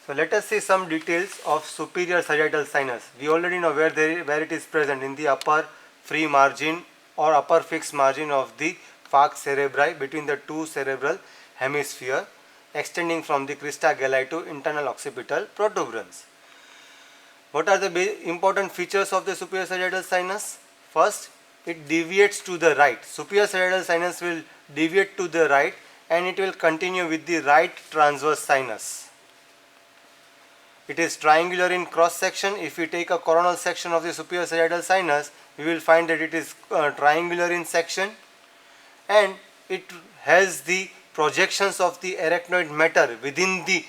So let us see some details of superior sagittal sinus. We already know where it is present in the upper free margin or upper fixed margin of the falx cerebri between the two cerebral hemisphere, extending from the crista galli to internal occipital protuberance. What are the important features of the superior sagittal sinus? First, it deviates to the right. Superior sagittal sinus will deviate to the right and it will continue with the right transverse sinus. It is triangular in cross section. If we take a coronal section of the superior sagittal sinus, we will find that it is triangular in section, and it has the projections of the arachnoid matter within the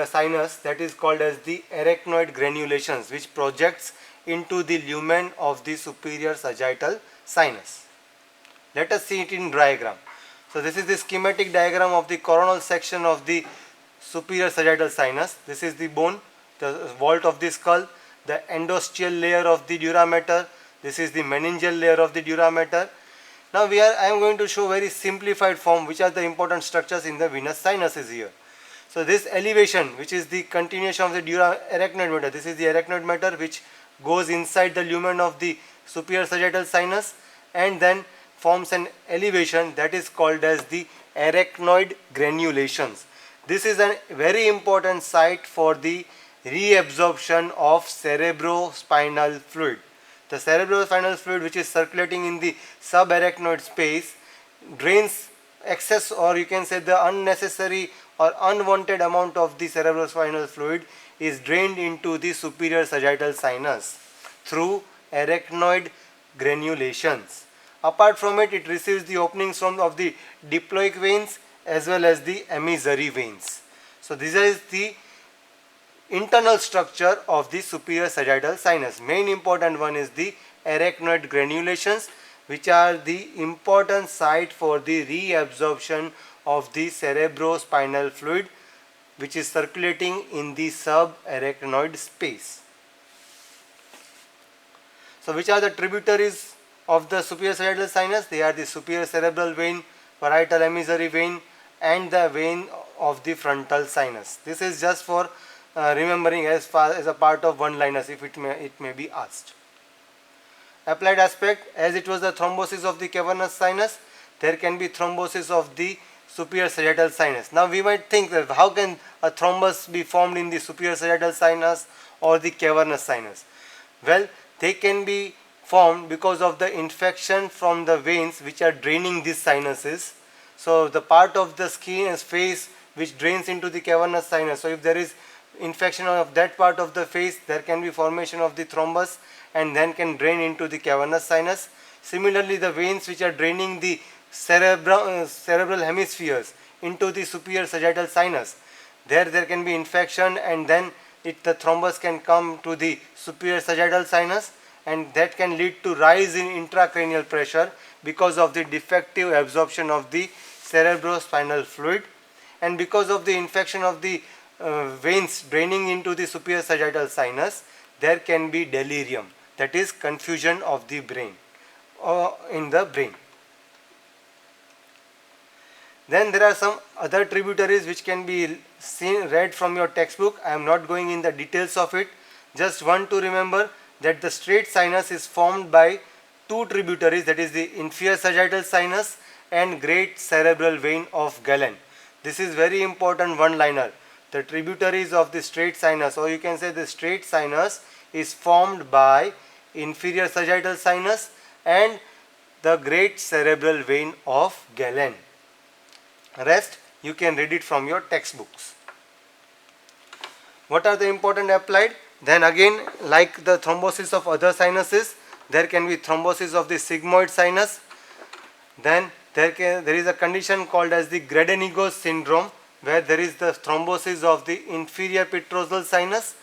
sinus, that is called as the arachnoid granulations, which projects into the lumen of the superior sagittal sinus. Let us see it in diagram. So this is the schematic diagram of the coronal section of the superior sagittal sinus. This is the bone, the vault of the skull, the endosteal layer of the dura mater. This is the meningeal layer of the dura mater. Now I am going to show very simplified form which are the important structures in the venous sinuses here. So this elevation, which is the continuation of the dura arachnoid mater, this is the arachnoid mater which goes inside the lumen of the superior sagittal sinus and then forms an elevation that is called as the arachnoid granulations. This is a very important site for the reabsorption of cerebrospinal fluid. The cerebrospinal fluid, which is circulating in the subarachnoid space, drains excess, or you can say the unnecessary or unwanted amount of the cerebrospinal fluid is drained into the superior sagittal sinus through arachnoid granulations. Apart from it, it receives the openings of the diploic veins as well as the emissary veins. So this is the internal structure of the superior sagittal sinus. Main important one is the arachnoid granulations, which are the important site for the reabsorption of the cerebrospinal fluid which is circulating in the subarachnoid space. So which are the tributaries of the superior sagittal sinus? They are the superior cerebral vein, parietal emissary vein and the vein of the frontal sinus. This is just for remembering as far as a part of one-liners if it may be asked. Applied aspect, as it was the thrombosis of the cavernous sinus, there can be thrombosis of the superior sagittal sinus. Now we might think that how can a thrombus be formed in the superior sagittal sinus or the cavernous sinus? Well, they can be formed because of the infection from the veins which are draining these sinuses. So the part of the skin and face which drains into the cavernous sinus, so if there is infection of that part of the face, there can be formation of the thrombus and then can drain into the cavernous sinus. Similarly, the veins which are draining the cerebral hemispheres into the superior sagittal sinus, there can be infection and then the thrombus can come to the superior sagittal sinus, and that can lead to rise in intracranial pressure because of the defective absorption of the cerebrospinal fluid, and because of the infection of the veins draining into the superior sagittal sinus, there can be delirium, that is confusion of the brain in the brain. Then there are some other tributaries which can be read from your textbook. I am not going in the details of it. Just want to remember that the straight sinus is formed by two tributaries, that is the inferior sagittal sinus and great cerebral vein of Galen. This is very important one-liner. The tributaries of the straight sinus, or you can say the straight sinus, is formed by inferior sagittal sinus and the great cerebral vein of Galen. Rest you can read it from your textbooks. What are the important applied? Then again, like the thrombosis of other sinuses, there can be thrombosis of the sigmoid sinus. Then there is a condition called as the Greden-Egos syndrome, where there is the thrombosis of the inferior petrosal sinus,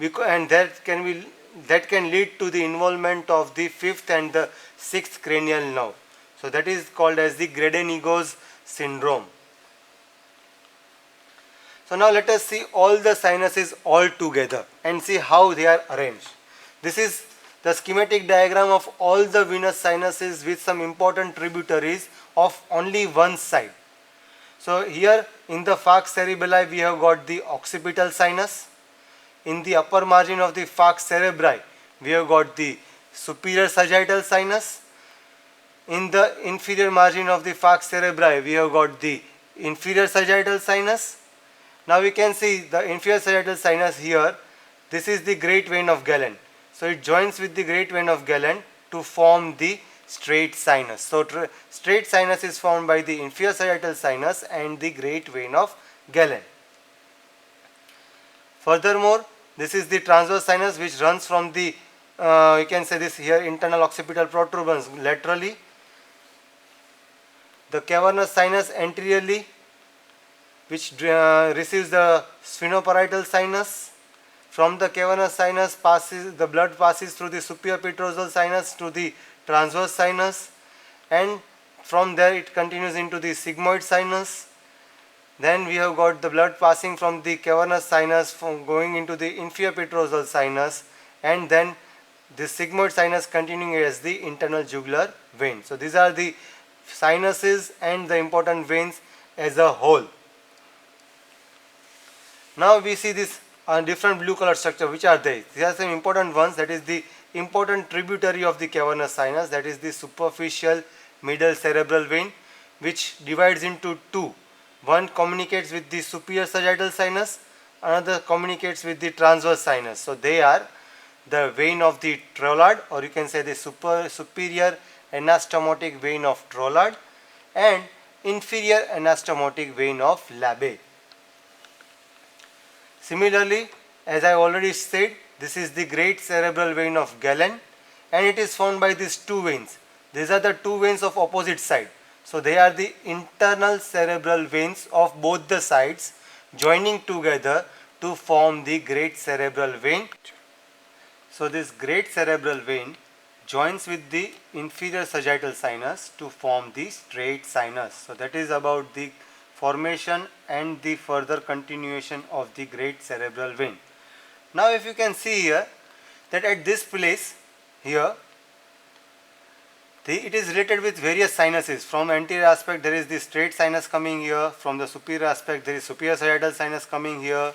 and that can lead to the involvement of the fifth and the sixth cranial nerve. So that is called as the Greden-Egos syndrome. So now let us see all the sinuses all together and see how they are arranged. This is the schematic diagram of all the venous sinuses with some important tributaries of only one side. So here in the falx cerebelli we have got the occipital sinus. In the upper margin of the falx cerebri we have got the superior sagittal sinus. In the inferior margin of the falx cerebri we have got the inferior sagittal sinus. Now we can see the inferior sagittal sinus here. This is the great vein of Galen. So it joins with the great vein of Galen to form the straight sinus. So straight sinus is formed by the inferior sagittal sinus and the great vein of Galen. Furthermore, this is the transverse sinus which runs from the you can say this here internal occipital protuberance laterally, the cavernous sinus anteriorly, which receives the sphenoparietal sinus. From the cavernous sinus the blood passes through the superior petrosal sinus to the transverse sinus, and from there it continues into the sigmoid sinus. Then we have got the blood passing from the cavernous sinus going into the inferior petrosal sinus, and then the sigmoid sinus continuing as the internal jugular vein. So these are the sinuses and the important veins as a whole. Now we see this different blue color structure. Which are they? These are some important ones. That is the important tributary of the cavernous sinus, that is the superficial middle cerebral vein, which divides into two. One communicates with the superior sagittal sinus, another communicates with the transverse sinus. So they are the vein of the Traulard, or you can say the superior anastomotic vein of Traulard and inferior anastomotic vein of Labbé. Similarly, as I already said, this is the great cerebral vein of Galen, and it is formed by these two veins. These are the two veins of opposite side. So they are the internal cerebral veins of both the sides joining together to form the great cerebral vein. So this great cerebral vein joins with the inferior sagittal sinus to form the straight sinus. So that is about the formation and the further continuation of the great cerebral vein. Now if you can see here that at this place here it is related with various sinuses. From anterior aspect there is the straight sinus coming here, from the superior aspect there is superior sagittal sinus coming here,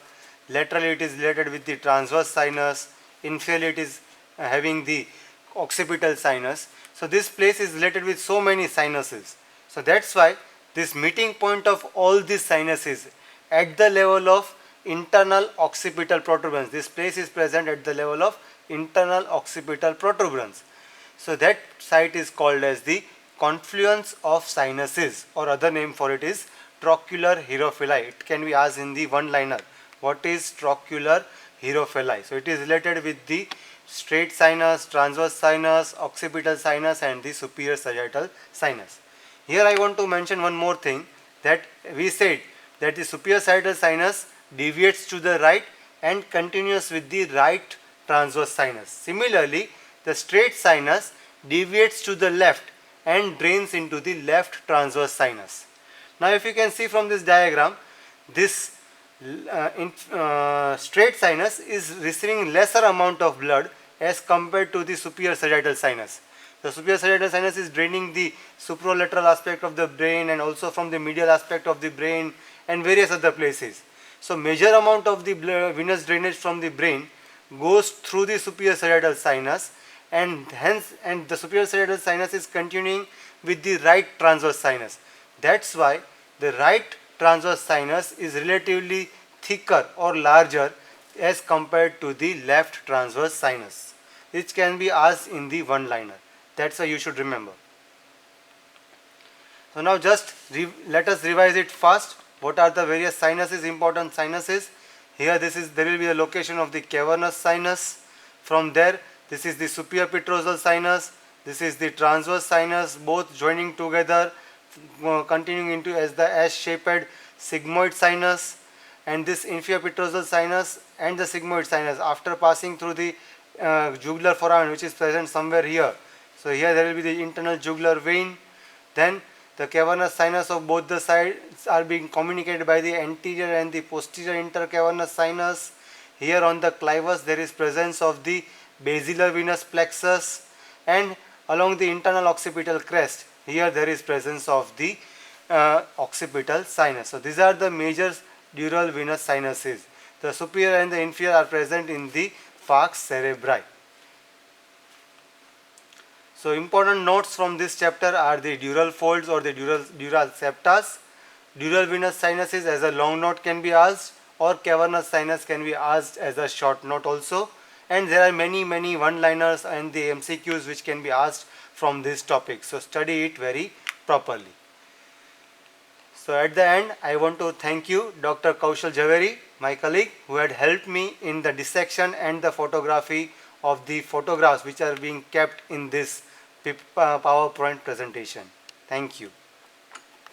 laterally it is related with the transverse sinus, inferiorly it is having the occipital sinus. So this place is related with so many sinuses. So that's why this meeting point of all these sinuses at the level of internal occipital protuberance, this place is present at the level of internal occipital protuberance. So that site is called as the confluence of sinuses, or other name for it is trochlear hierophyllae. It can be asked in the one liner, what is trochlear hierophyllae? So it is related with the straight sinus, transverse sinus, occipital sinus and the superior sagittal sinus. Here I want to mention one more thing, that we said that the superior sagittal sinus deviates to the right and continues with the right transverse sinus. Similarly, the straight sinus deviates to the left and drains into the left transverse sinus. Now if you can see from this diagram, this straight sinus is receiving lesser amount of blood as compared to the superior sagittal sinus. The superior sagittal sinus is draining the supralateral aspect of the brain and also from the medial aspect of the brain and various other places. So major amount of the venous drainage from the brain goes through the superior sagittal sinus, and hence the superior sagittal sinus is continuing with the right transverse sinus. That's why the right transverse sinus is relatively thicker or larger as compared to the left transverse sinus, which can be asked in the one liner. That's why you should remember. So now just let us revise it fast. What are the various sinuses, important sinuses? Here there will be the location of the cavernous sinus. From there this is the superior petrosal sinus, this is the transverse sinus, both joining together continuing into as the S-shaped sigmoid sinus, and this inferior petrosal sinus and the sigmoid sinus after passing through the jugular foramen, which is present somewhere here. So here there will be the internal jugular vein. Then the cavernous sinus of both the sides are being communicated by the anterior and the posterior intercavernous sinus. Here on the clivus there is presence of the basilar venous plexus, and along the internal occipital crest here there is presence of the occipital sinus. So these are the major dural venous sinuses. The superior and the inferior are present in the falx cerebri. So important notes from this chapter are the dural folds or the dural septas. Dural venous sinuses as a long note can be asked, or cavernous sinus can be asked as a short note also. And there are many one-liners and the MCQs which can be asked from this topic. So study it very properly. So at the end, I want to thank you, Dr. Kaushal Jhaveri, my colleague, who had helped me in the dissection and the photography of the photographs which are being kept in this PowerPoint presentation. Thank you.